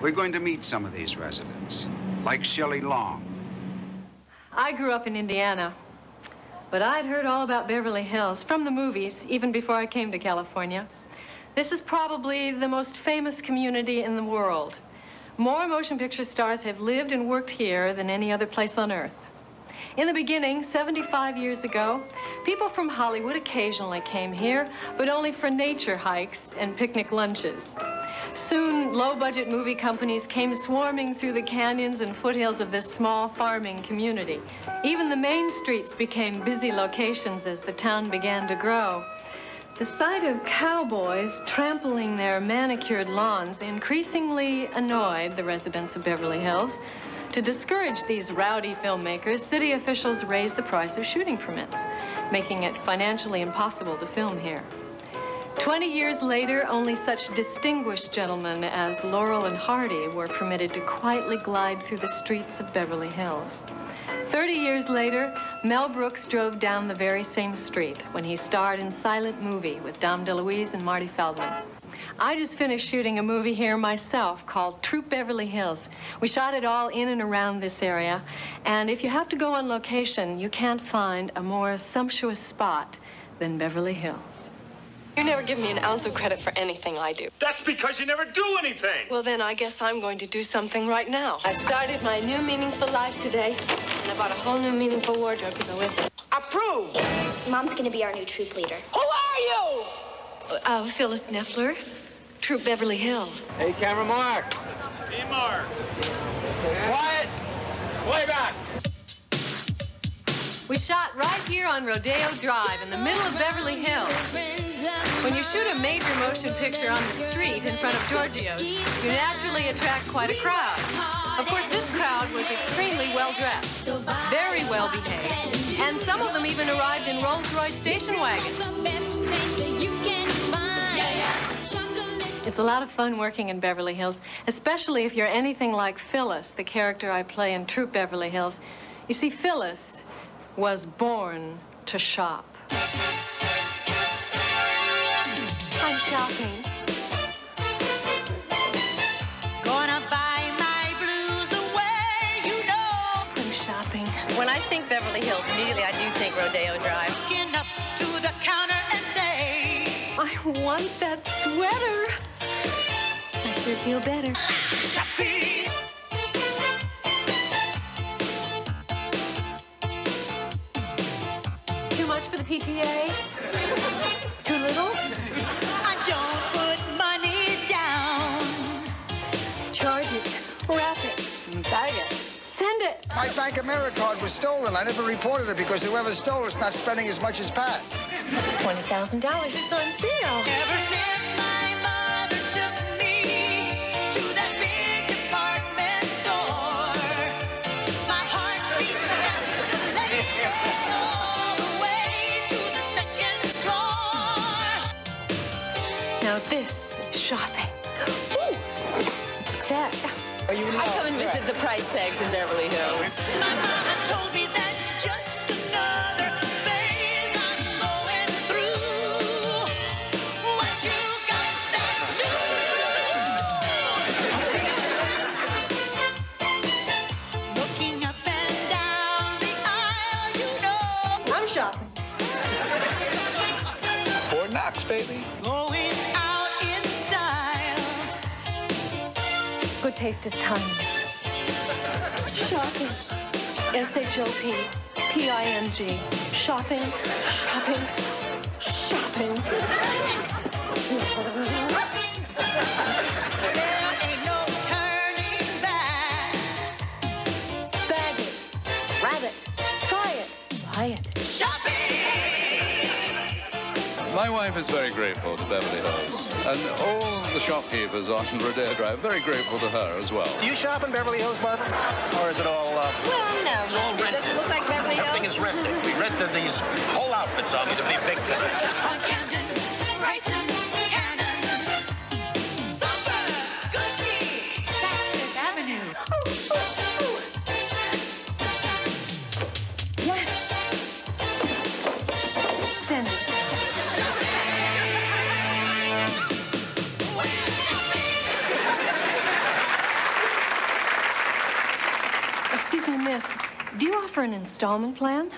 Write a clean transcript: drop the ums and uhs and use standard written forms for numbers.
We're going to meet some of these residents, like Shelley Long. I grew up in Indiana, but I'd heard all about Beverly Hills from the movies, even before I came to California. This is probably the most famous community in the world. More motion picture stars have lived and worked here than any other place on earth. In the beginning, 75 years ago, people from Hollywood occasionally came here, but only for nature hikes and picnic lunches. Soon, low-budget movie companies came swarming through the canyons and foothills of this small farming community. Even the main streets became busy locations as the town began to grow. The sight of cowboys trampling their manicured lawns increasingly annoyed the residents of Beverly Hills. To discourage these rowdy filmmakers, city officials raised the price of shooting permits, making it financially impossible to film here. 20 years later, only such distinguished gentlemen as Laurel and Hardy were permitted to quietly glide through the streets of Beverly Hills. 30 years later, Mel Brooks drove down the very same street when he starred in Silent Movie with Dom DeLuise and Marty Feldman. I just finished shooting a movie here myself called Troop Beverly Hills. We shot it all in and around this area, and if you have to go on location, you can't find a more sumptuous spot than Beverly Hills. You never give me an ounce of credit for anything I do. That's because you never do anything. Well, then I guess I'm going to do something right now. I started my new meaningful life today, and I bought a whole new meaningful wardrobe to go with it. Approve. Mom's going to be our new troop leader. Who are you? Phyllis Nefler, Troop Beverly Hills. Hey, camera, Mark. Hey, Mark. Quiet. Way back. We shot right here on Rodeo Drive in the middle of Beverly Hills. When you shoot a major motion picture on the street in front of Giorgio's, you naturally attract quite a crowd. Of course, this crowd was extremely well-dressed, very well-behaved, and some of them even arrived in Rolls-Royce station wagons. It's a lot of fun working in Beverly Hills, especially if you're anything like Phyllis, the character I play in Troop Beverly Hills. You see, Phyllis was born to shop. I'm shopping. Gonna buy my blues away, you know. I'm shopping. When I think Beverly Hills, immediately I do think Rodeo Drive. Looking up to the counter and say, I want that sweater. I sure feel better. shopping. Too much for the PTA? Too little? I don't put money down. Charge it, wrap it, bag it, send it. My Bank America card was stolen. I never reported it because whoever stole it's not spending as much as Pat. $20,000, it's on sale. Ever since my mother took me to that big department store, my heart beat escalated all the way to the second floor. Now this is shopping. Ooh, it's set. I come and visit the price tags in Beverly Hills. My mama told me that's just another phase I'm going through. What you got that's new? Looking up and down the aisle, you know. I'm shopping. Fort Knox, baby. Going out in style. Good taste is timeless. Shopping. S-H-O-P-P-I-N-G. Shopping, shopping, shopping. There ain't no turning back. Bag it, grab it, try it, buy it. Shopping! My wife is very grateful to Beverly Hills, and all the shopkeepers on Rodeo Drive, very grateful to her as well. Do you shop in Beverly Hills, Barbara? Or is it all, Well, no. It's all rented. Does it look like Beverly Hills? Everything is rented. We rented these whole outfits on you to be big time. Camden, Brighton, Cannon, Summer, Gucci, Fifth Avenue. Yes. Send it. Excuse me, miss. Do you offer an installment plan?